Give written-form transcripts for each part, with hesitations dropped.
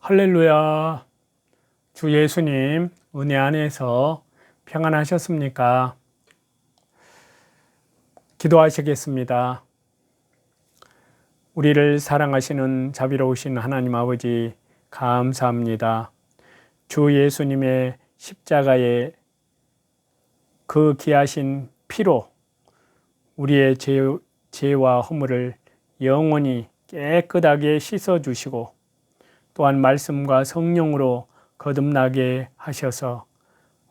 할렐루야. 주 예수님 은혜 안에서 평안하셨습니까? 기도하시겠습니다. 우리를 사랑하시는 자비로우신 하나님 아버지 감사합니다. 주 예수님의 십자가의 그 귀하신 피로 우리의 죄와 허물을 영원히 깨끗하게 씻어주시고 또한 말씀과 성령으로 거듭나게 하셔서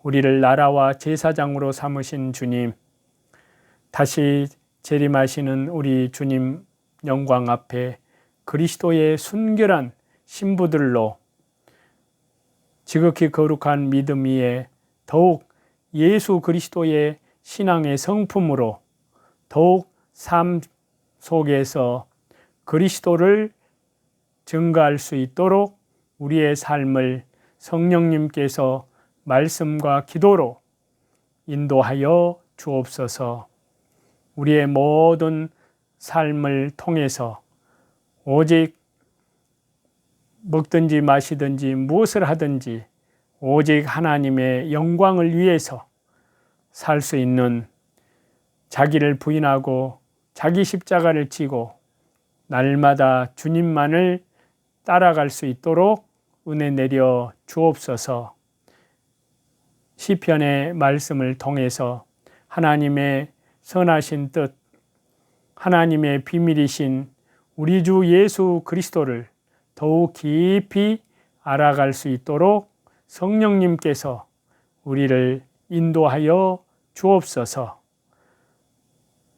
우리를 나라와 제사장으로 삼으신 주님, 다시 재림하시는 우리 주님 영광 앞에 그리스도의 순결한 신부들로 지극히 거룩한 믿음 위에 더욱 예수 그리스도의 신앙의 성품으로 더욱 삶 속에서 그리스도를 증거할 수 있도록 우리의 삶을 성령님께서 말씀과 기도로 인도하여 주옵소서. 우리의 모든 삶을 통해서 오직 먹든지 마시든지 무엇을 하든지 오직 하나님의 영광을 위해서 살 수 있는, 자기를 부인하고 자기 십자가를 지고 날마다 주님만을 따라갈 수 있도록 은혜 내려 주옵소서. 시편의 말씀을 통해서 하나님의 선하신 뜻, 하나님의 비밀이신 우리 주 예수 그리스도를 더욱 깊이 알아갈 수 있도록 성령님께서 우리를 인도하여 주옵소서.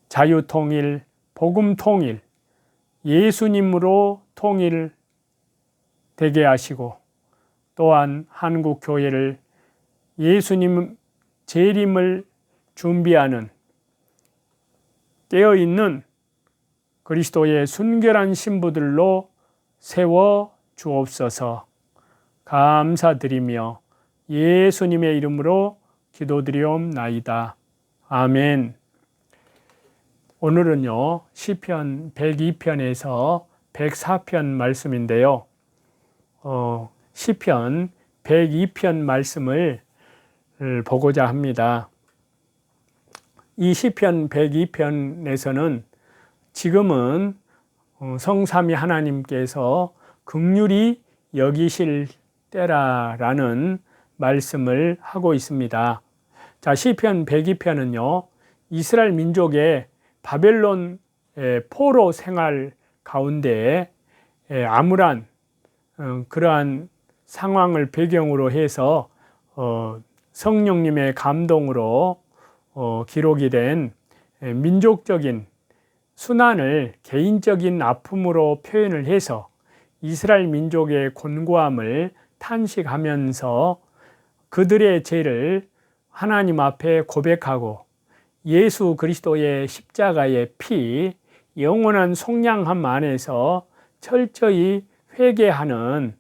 자유통일, 복음통일, 예수님으로 통일 되게 하시고 또한 한국교회를 예수님 재림을 준비하는 깨어있는 그리스도의 순결한 신부들로 세워 주옵소서. 감사드리며 예수님의 이름으로 기도드리옵나이다. 아멘. 오늘은요, 시편 102편에서 104편 말씀인데요. 시편 102편 말씀을 보고자 합니다. 이 시편 102편에서는 지금은 성삼위 하나님께서 긍휼히 여기실 때라라는 말씀을 하고 있습니다. 자, 시편 102편은요, 이스라엘 민족의 바벨론 포로 생활 가운데 암울한 그러한 상황을 배경으로 해서 성령님의 감동으로 기록이 된 민족적인 순환을 개인적인 아픔으로 표현을 해서 이스라엘 민족의 곤고함을 탄식하면서 그들의 죄를 하나님 앞에 고백하고 예수 그리스도의 십자가의 피, 영원한 속량함 안에서 철저히 회개하는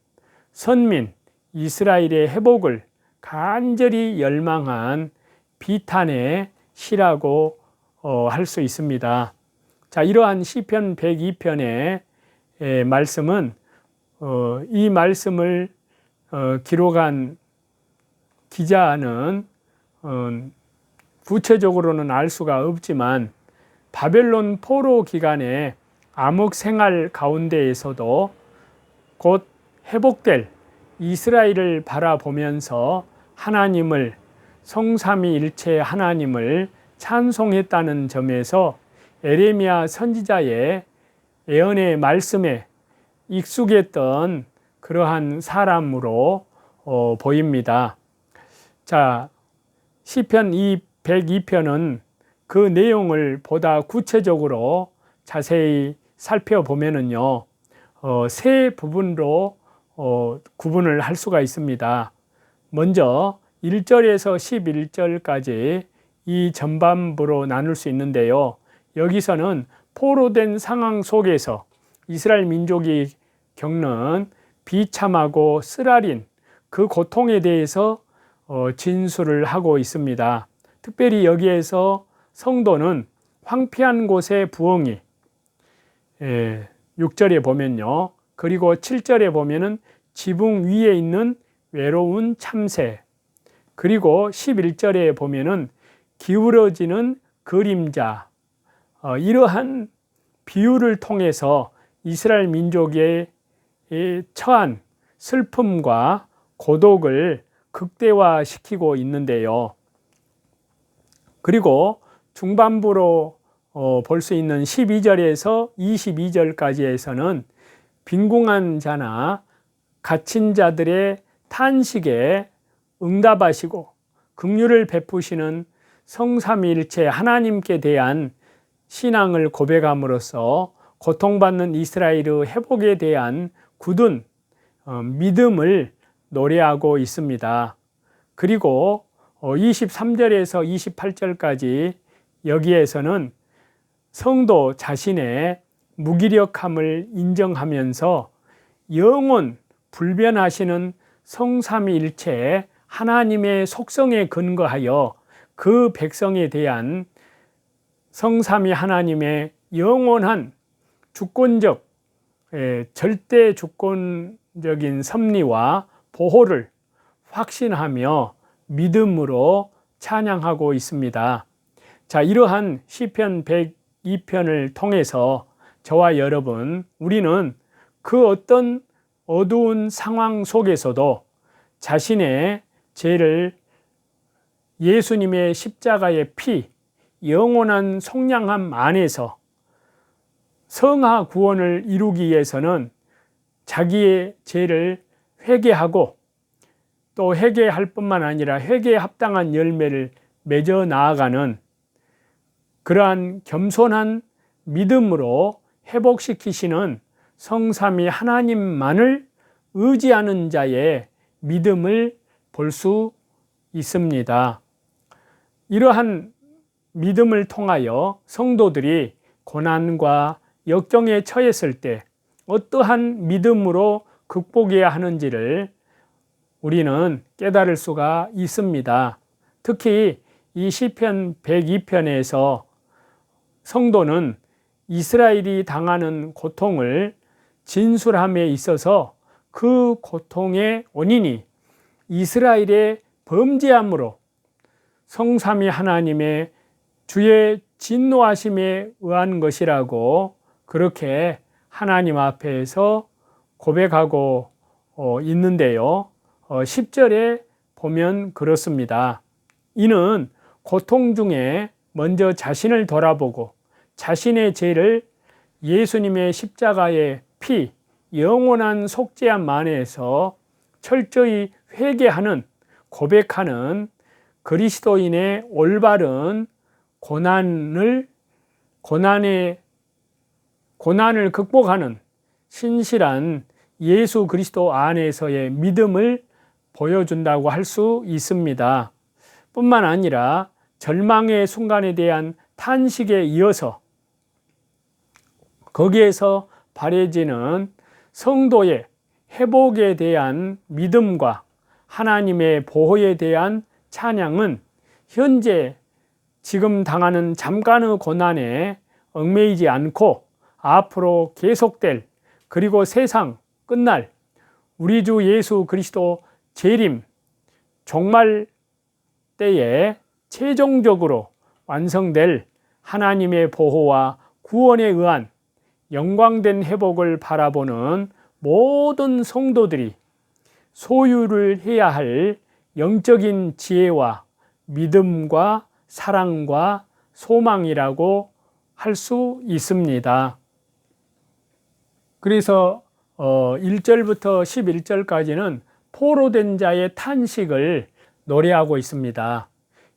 선민 이스라엘의 회복을 간절히 열망한 비탄의 시라고 할 수 있습니다. 자, 이러한 시편 102편의 말씀은 이 말씀을 기록한 기자는 구체적으로는 알 수가 없지만 바벨론 포로 기간에 암흑 생활 가운데에서도 곧 회복될 이스라엘을 바라보면서 하나님을, 성삼위일체 하나님을 찬송했다는 점에서 에레미야 선지자의 예언의 말씀에 익숙했던 그러한 사람으로 보입니다. 자, 시편 102편은 그 내용을 보다 구체적으로 자세히 살펴보면은요, 세 부분으로 구분을 할 수가 있습니다. 먼저 1절에서 11절까지 이 전반부로 나눌 수 있는데요. 여기서는 포로된 상황 속에서 이스라엘 민족이 겪는 비참하고 쓰라린 그 고통에 대해서 진술을 하고 있습니다. 특별히 여기에서 성도는 황폐한 곳의 부엉이, 6절에 보면요. 그리고 7절에 보면은 지붕 위에 있는 외로운 참새, 그리고 11절에 보면은 기울어지는 그림자, 이러한 비유를 통해서 이스라엘 민족의 처한 슬픔과 고독을 극대화시키고 있는데요. 그리고 중반부로 볼 수 있는 12절에서 22절까지에서는 빈궁한 자나 갇힌 자들의 탄식에 응답하시고 긍휼을 베푸시는 성삼위일체 하나님께 대한 신앙을 고백함으로써 고통받는 이스라엘의 회복에 대한 굳은 믿음을 노래하고 있습니다. 그리고 23절에서 28절까지 여기에서는 성도 자신의 무기력함을 인정하면서 영원 불변하시는 성삼위일체 하나님의 속성에 근거하여 그 백성에 대한 성삼위 하나님의 영원한 주권적, 절대 주권적인 섭리와 보호를 확신하며 믿음으로 찬양하고 있습니다. 자, 이러한 시편 102편을 통해서 저와 여러분, 우리는 그 어떤 어두운 상황 속에서도 자신의 죄를 예수님의 십자가의 피, 영원한 속량함 안에서 성하 구원을 이루기 위해서는 자기의 죄를 회개하고 또 회개할 뿐만 아니라 회개에 합당한 열매를 맺어 나아가는 그러한 겸손한 믿음으로 회복시키시는 성삼위 하나님만을 의지하는 자의 믿음을 볼 수 있습니다. 이러한 믿음을 통하여 성도들이 고난과 역경에 처했을 때 어떠한 믿음으로 극복해야 하는지를 우리는 깨달을 수가 있습니다. 특히 이 시편 102편에서 성도는 이스라엘이 당하는 고통을 진술함에 있어서 그 고통의 원인이 이스라엘의 범죄함으로 성삼위 하나님의 주의 진노하심에 의한 것이라고 그렇게 하나님 앞에서 고백하고 있는데요. 10절에 보면 그렇습니다. 이는 고통 중에 먼저 자신을 돌아보고 자신의 죄를 예수님의 십자가의 피, 영원한 속죄함 안에서 철저히 회개하는, 고백하는 그리스도인의 올바른 고난을 극복하는 신실한 예수 그리스도 안에서의 믿음을 보여준다고 할 수 있습니다. 뿐만 아니라 절망의 순간에 대한 탄식에 이어서 거기에서 발해지는 성도의 회복에 대한 믿음과 하나님의 보호에 대한 찬양은 현재 지금 당하는 잠깐의 고난에 얽매이지 않고 앞으로 계속될, 그리고 세상 끝날 우리 주 예수 그리스도 재림 종말 때에 최종적으로 완성될 하나님의 보호와 구원에 의한 영광된 회복을 바라보는 모든 성도들이 소유를 해야 할 영적인 지혜와 믿음과 사랑과 소망이라고 할 수 있습니다. 그래서 1절부터 11절까지는 포로된 자의 탄식을 노래하고 있습니다.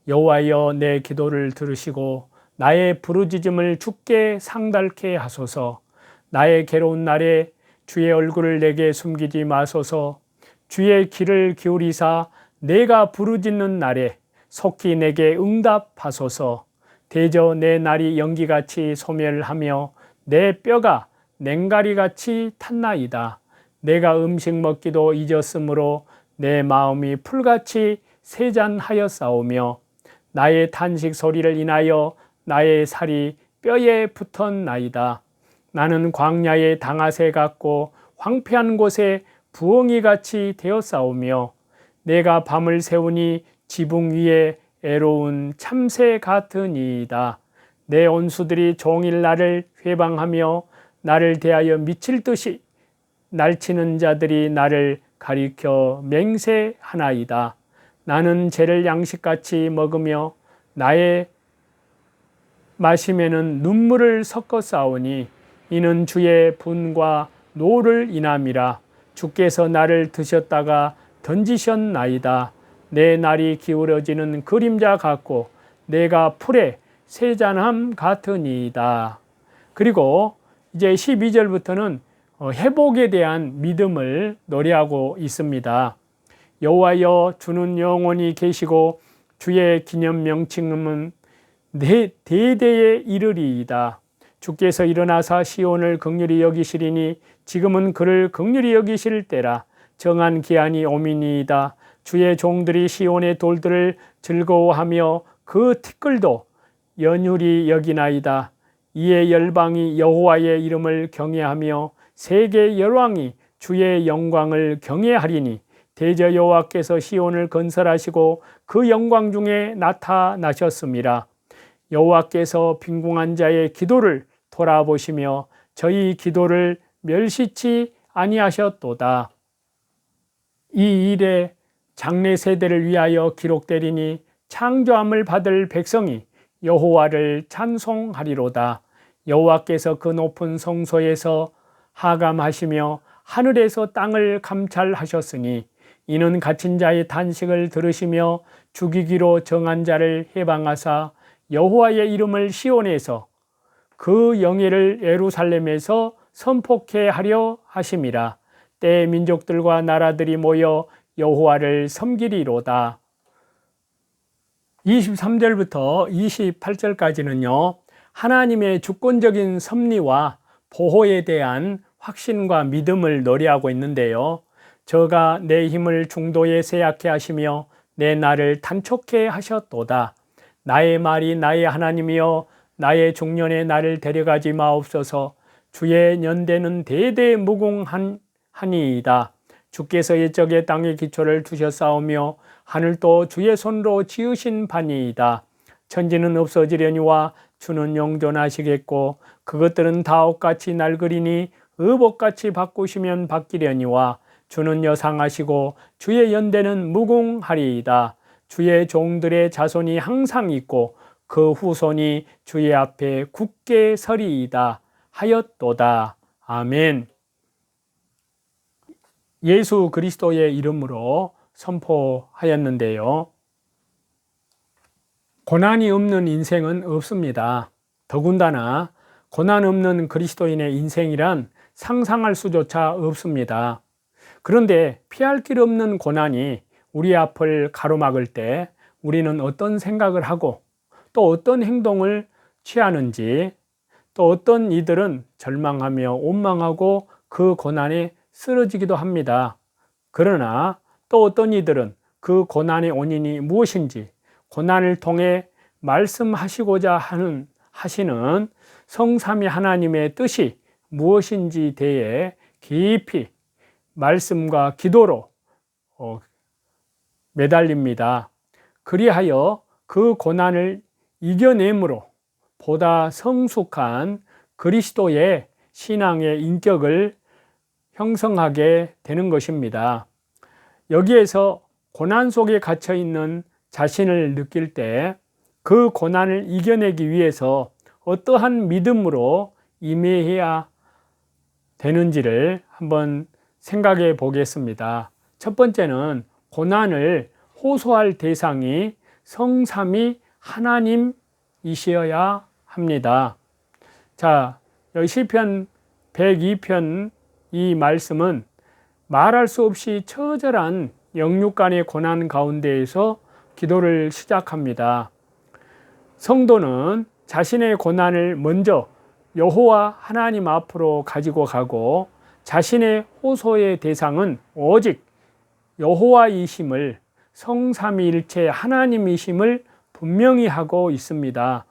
여호와여, 내 기도를 들으시고 나의 부르짖음을 주께 상달케 하소서. 나의 괴로운 날에 주의 얼굴을 내게 숨기지 마소서. 주의 귀를 기울이사 내가 부르짖는 날에 속히 내게 응답하소서. 대저 내 날이 연기같이 소멸하며 내 뼈가 냉가리같이 탔나이다. 내가 음식 먹기도 잊었으므로 내 마음이 풀같이 세잔하였사오며 나의 탄식 소리를 인하여 나의 살이 뼈에 붙었나이다. 나는 광야의 당아새 같고 황폐한 곳에 부엉이같이 되었사오며 내가 밤을 새우니 지붕 위에 애로운 참새 같으니이다. 내 온수들이 종일 나를 회방하며 나를 대하여 미칠 듯이 날치는 자들이 나를 가리켜 맹세하나이다. 나는 죄를 양식같이 먹으며 나의 마심에는 눈물을 섞어 싸우니 이는 주의 분과 노를 인함이라. 주께서 나를 드셨다가 던지셨나이다. 내 날이 기울어지는 그림자 같고 내가 풀의 세잔함 같으니이다. 그리고 이제 12절부터는 회복에 대한 믿음을 노래하고 있습니다. 여호와여, 주는 영원히 계시고 주의 기념 명칭은 대대에 이르리이다. 주께서 일어나사 시온을 긍휼히 여기시리니 지금은 그를 긍휼히 여기실 때라. 정한 기한이 오미니이다. 주의 종들이 시온의 돌들을 즐거워하며 그 티끌도 연율이 여기나이다. 이에 열방이 여호와의 이름을 경외하며 세계 열왕이 주의 영광을 경외하리니 대저 여호와께서 시온을 건설하시고 그 영광 중에 나타나셨습니다. 여호와께서 빈궁한 자의 기도를 돌아보시며 저희 기도를 멸시치 아니하셨도다. 이 일에 장래 세대를 위하여 기록되리니 창조함을 받을 백성이 여호와를 찬송하리로다. 여호와께서 그 높은 성소에서 하감하시며 하늘에서 땅을 감찰하셨으니 이는 갇힌 자의 단식을 들으시며 죽이기로 정한 자를 해방하사 여호와의 이름을 시온에서 그 영예를 예루살렘에서 선포케 하려 하심이라. 때의 민족들과 나라들이 모여 여호와를 섬기리로다. 23절부터 28절까지는요, 하나님의 주권적인 섭리와 보호에 대한 확신과 믿음을 노래하고 있는데요. 저가 내 힘을 중도에 세약케 하시며 내 날을 단촉케 하셨도다. 나의 말이 나의 하나님이여 나의 중년에 나를 데려가지 마옵소서. 주의 연대는 대대 무궁하니이다. 주께서 옛적에 땅의 기초를 두셨사오며 하늘도 주의 손으로 지으신 바니이다. 천지는 없어지려니와 주는 영존하시겠고 그것들은 다 옷같이 낡으리니 의복같이 바꾸시면 바뀌려니와 주는 여상하시고 주의 연대는 무궁하리이다. 주의 종들의 자손이 항상 있고 그 후손이 주의 앞에 굳게 서리이다 하였도다. 아멘. 예수 그리스도의 이름으로 선포하였는데요. 고난이 없는 인생은 없습니다. 더군다나 고난 없는 그리스도인의 인생이란 상상할 수조차 없습니다. 그런데 피할 길 없는 고난이 우리 앞을 가로막을 때 우리는 어떤 생각을 하고 또 어떤 행동을 취하는지, 또 어떤 이들은 절망하며 원망하고 그 고난에 쓰러지기도 합니다. 그러나 또 어떤 이들은 그 고난의 원인이 무엇인지 고난을 통해 말씀하시고자 하시는 성삼위 하나님의 뜻이 무엇인지 대해 깊이 말씀과 기도로 매달립니다. 그리하여 그 고난을 이겨냄으로 보다 성숙한 그리스도의 신앙의 인격을 형성하게 되는 것입니다. 여기에서 고난 속에 갇혀 있는 자신을 느낄 때 그 고난을 이겨내기 위해서 어떠한 믿음으로 임해야 되는지를 한번 생각해 보겠습니다. 첫 번째는 고난을 호소할 대상이 성삼위 하나님이셔야 합니다. 자, 여기 시편 102편 이 말씀은 말할 수 없이 처절한 영육간의 고난 가운데에서 기도를 시작합니다. 성도는 자신의 고난을 먼저 여호와 하나님 앞으로 가지고 가고 자신의 호소의 대상은 오직 여호와이심을, 성삼위일체 하나님이심을 분명히 하고 있습니다.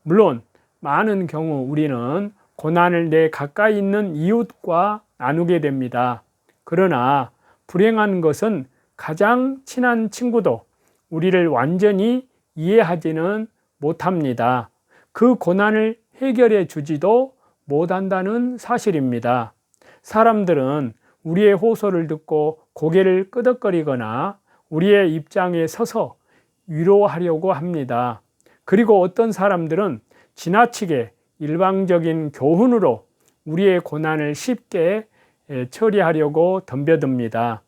물론 많은 경우 우리는 고난을 내 가까이 있는 이웃과 나누게 됩니다. 그러나 불행한 것은 가장 친한 친구도 우리를 완전히 이해하지는 못합니다. 그 고난을 해결해 주지도 못한다는 사실입니다. 사람들은 우리의 호소를 듣고 고개를 끄덕거리거나 우리의 입장에 서서 위로하려고 합니다. 그리고 어떤 사람들은 지나치게 일방적인 교훈으로 우리의 고난을 쉽게 처리하려고 덤벼듭니다.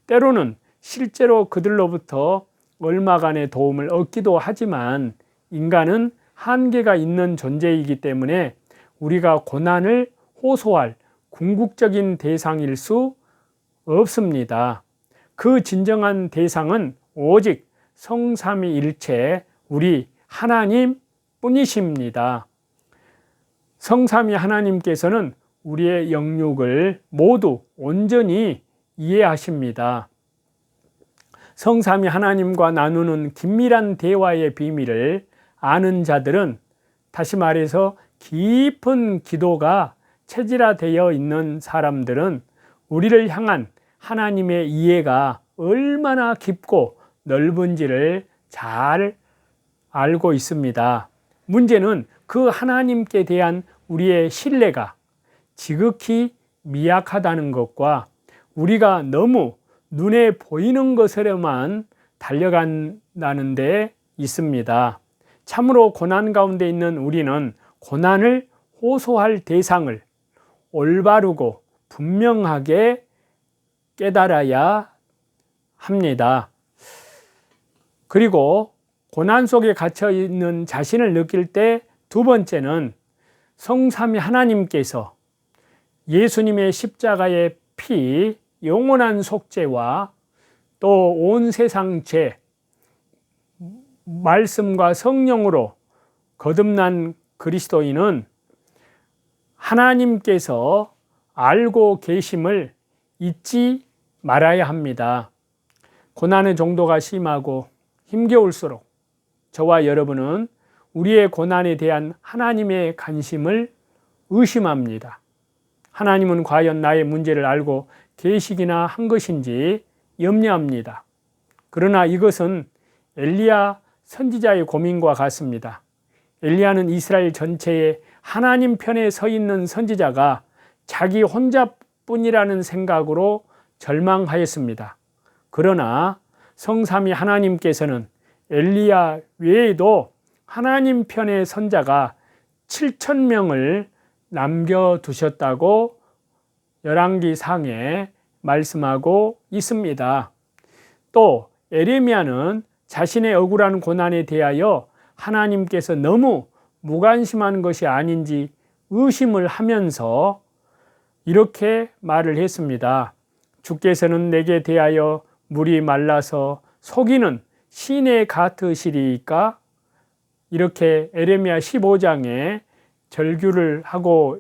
때로는 실제로 그들로부터 얼마간의 도움을 얻기도 하지만 인간은 한계가 있는 존재이기 때문에 우리가 고난을 호소할 궁극적인 대상일 수 없습니다. 그 진정한 대상은 오직 성삼위일체 우리 하나님 뿐이십니다. 성삼위 하나님께서는 우리의 영육을 모두 온전히 이해하십니다. 성삼위 하나님과 나누는 긴밀한 대화의 비밀을 아는 자들은, 다시 말해서 깊은 기도가 체질화되어 있는 사람들은 우리를 향한 하나님의 이해가 얼마나 깊고 넓은지를 잘 알고 있습니다. 문제는 그 하나님께 대한 우리의 신뢰가 지극히 미약하다는 것과 우리가 너무 눈에 보이는 것으로만 달려간다는 데 있습니다. 참으로 고난 가운데 있는 우리는 고난을 호소할 대상을 올바르고 분명하게 깨달아야 합니다. 그리고 고난 속에 갇혀 있는 자신을 느낄 때 두 번째는 성삼위 하나님께서 예수님의 십자가의 피, 영원한 속죄와 또 온 세상 죄, 말씀과 성령으로 거듭난 그리스도인은 하나님께서 알고 계심을 잊지 말아야 합니다. 고난의 정도가 심하고 힘겨울수록 저와 여러분은 우리의 고난에 대한 하나님의 관심을 의심합니다. 하나님은 과연 나의 문제를 알고 계시기나 한 것인지 염려합니다. 그러나 이것은 엘리야 선지자의 고민과 같습니다. 엘리야는 이스라엘 전체에 하나님 편에 서 있는 선지자가 자기 혼자뿐이라는 생각으로 절망하였습니다. 그러나 성삼위 하나님께서는 엘리야 외에도 하나님 편의 선자가 7,000명을 남겨두셨다고 열왕기상에 말씀하고 있습니다. 또 에레미야는 자신의 억울한 고난에 대하여 하나님께서 너무 무관심한 것이 아닌지 의심을 하면서 이렇게 말을 했습니다. 주께서는 내게 대하여 물이 말라서 속이는 시내 같으시리이까? 이렇게 에레미야 15장에 절규를 하고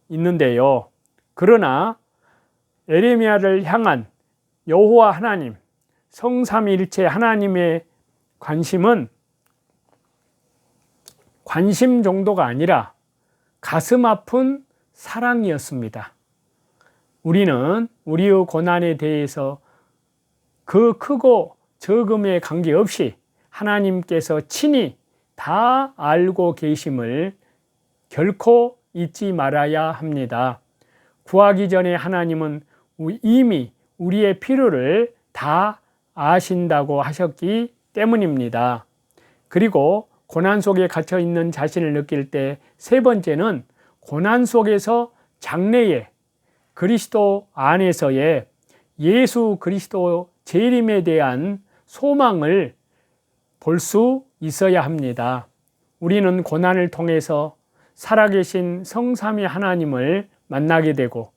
있는데요. 그러나 에레미야를 향한 여호와 하나님, 성삼위일체 하나님의 관심은 관심 정도가 아니라 가슴 아픈 사랑이었습니다. 우리는 우리의 고난에 대해서 그 크고 적음에 관계없이 하나님께서 친히 다 알고 계심을 결코 잊지 말아야 합니다. 구하기 전에 하나님은 이미 우리의 필요를 다 아신다고 하셨기 때문입니다. 그리고 고난 속에 갇혀 있는 자신을 느낄 때 세 번째는 고난 속에서 장래의 그리스도 안에서의 예수 그리스도 재림에 대한 소망을 볼 수 있어야 합니다. 우리는 고난을 통해서 살아계신 성삼위 하나님을 만나게 되고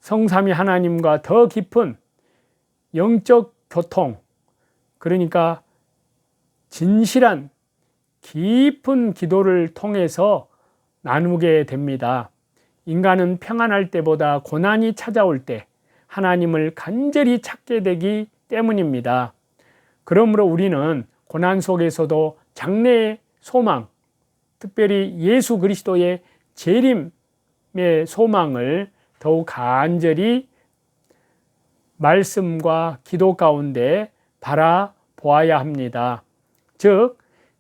성삼위 하나님과 더 깊은 영적 교통, 그러니까 진실한 깊은 기도를 통해서 나누게 됩니다. 인간은 평안할 때보다 고난이 찾아올 때 하나님을 간절히 찾게 되기 때문입니다. 그러므로 우리는 고난 속에서도 장래의 소망, 특별히 예수 그리스도의 재림의 소망을 더욱 간절히 말씀과 기도 가운데 바라보아야 합니다. 즉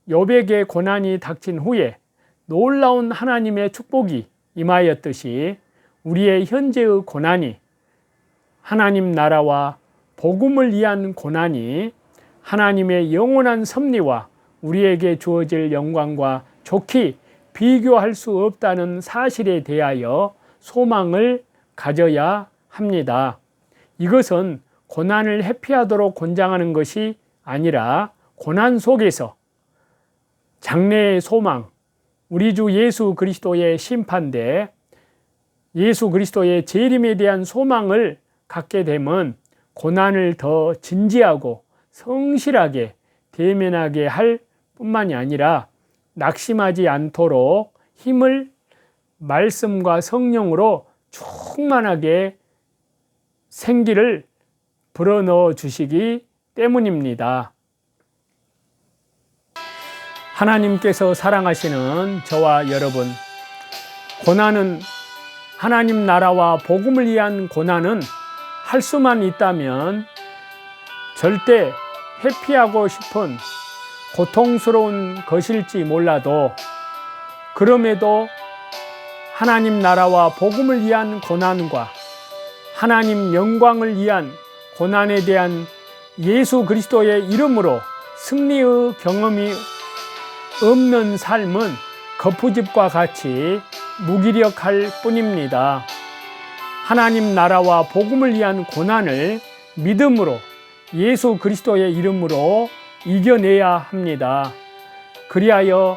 욥에게 고난이 닥친 후에 놀라운 하나님의 축복이 임하였듯이 우리의 현재의 고난이 하나님 나라와 복음을 위한 고난이 하나님의 영원한 섭리와 우리에게 주어질 영광과 좋게 비교할 수 없다는 사실에 대하여 소망을 가져야 합니다. 이것은 고난을 회피하도록 권장하는 것이 아니라 고난 속에서 장래의 소망, 우리 주 예수 그리스도의 심판대, 예수 그리스도의 재림에 대한 소망을 갖게 되면 고난을 더 진지하고 성실하게 대면하게 할 뿐만이 아니라 낙심하지 않도록 힘을 말씀과 성령으로 충만하게 생기를 불어넣어 주시기 때문입니다. 하나님께서 사랑하시는 저와 여러분, 고난은 하나님 나라와 복음을 위한 고난은 할 수만 있다면 절대 회피하고 싶은 고통스러운 것일지 몰라도 그럼에도 하나님 나라와 복음을 위한 고난과 하나님 영광을 위한 고난에 대한 예수 그리스도의 이름으로 승리의 경험이 없는 삶은 거푸집과 같이 무기력할 뿐입니다. 하나님 나라와 복음을 위한 고난을 믿음으로 예수 그리스도의 이름으로 이겨내야 합니다. 그리하여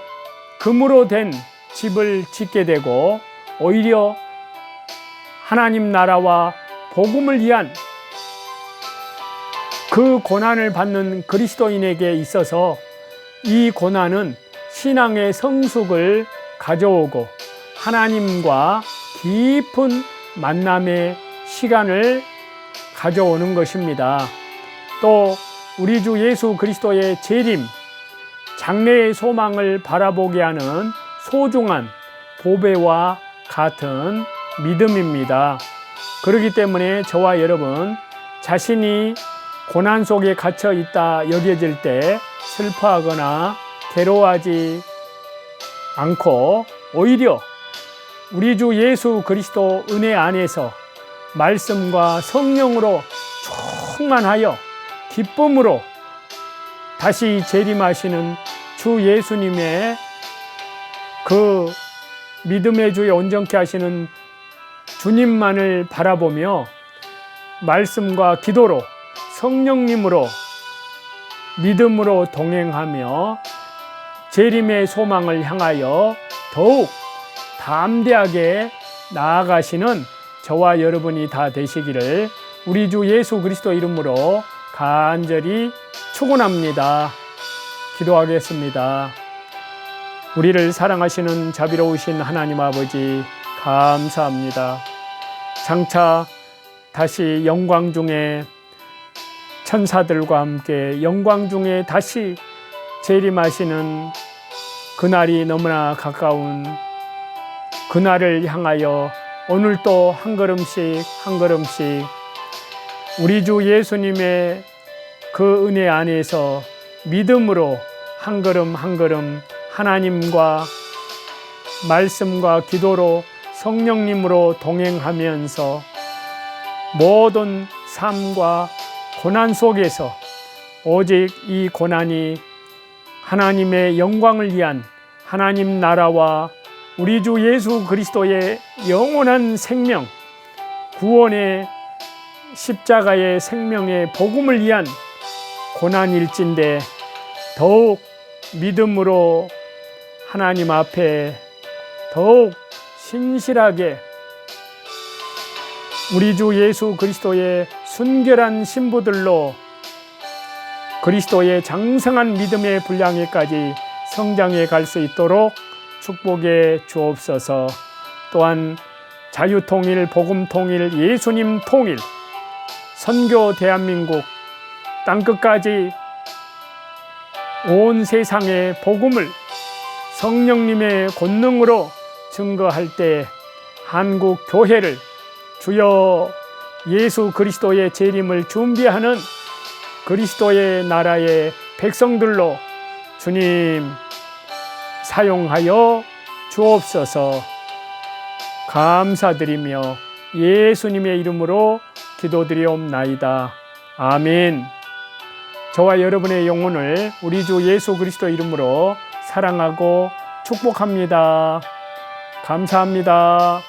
금으로 된 집을 짓게 되고 오히려 하나님 나라와 복음을 위한 그 고난을 받는 그리스도인에게 있어서 이 고난은 신앙의 성숙을 가져오고 하나님과 깊은 만남의 시간을 가져오는 것입니다. 또 우리 주 예수 그리스도의 재림, 장래의 소망을 바라보게 하는 소중한 보배와 같은 믿음입니다. 그렇기 때문에 저와 여러분 자신이 고난 속에 갇혀 있다 여겨질 때 슬퍼하거나 괴로워하지 않고 오히려 우리 주 예수 그리스도 은혜 안에서 말씀과 성령으로 충만하여 기쁨으로 다시 재림하시는 주 예수님의 그 믿음의 주에 온전케 하시는 주님만을 바라보며 말씀과 기도로 성령님으로 믿음으로 동행하며 재림의 소망을 향하여 더욱 담대하게 나아가시는 저와 여러분이 다 되시기를 우리 주 예수 그리스도 이름으로 간절히 축원합니다. 기도하겠습니다. 우리를 사랑하시는 자비로우신 하나님 아버지 감사합니다. 장차 다시 영광 중에 천사들과 함께 영광 중에 다시 재림하시는 그날이 너무나 가까운 그날을 향하여 오늘도 한 걸음씩 한 걸음씩 우리 주 예수님의 그 은혜 안에서 믿음으로 한 걸음 한 걸음 하나님과 말씀과 기도로 성령님으로 동행하면서 모든 삶과 고난 속에서 오직 이 고난이 하나님의 영광을 위한 하나님 나라와 우리 주 예수 그리스도의 영원한 생명, 구원의 십자가의 생명의 복음을 위한 고난일진데 더욱 믿음으로 하나님 앞에 더욱 신실하게 우리 주 예수 그리스도의 순결한 신부들로 그리스도의 장성한 믿음의 분량에까지 성장해 갈 수 있도록 축복해 주옵소서. 또한 자유통일, 복음통일, 예수님 통일, 선교 대한민국 땅끝까지 온 세상의 복음을 성령님의 권능으로 증거할 때 한국 교회를 주여 예수 그리스도의 재림을 준비하는 그리스도의 나라의 백성들로 주님 사용하여 주옵소서. 감사드리며 예수님의 이름으로 기도드리옵나이다. 아멘. 저와 여러분의 영혼을 우리 주 예수 그리스도 이름으로 사랑하고 축복합니다. 감사합니다.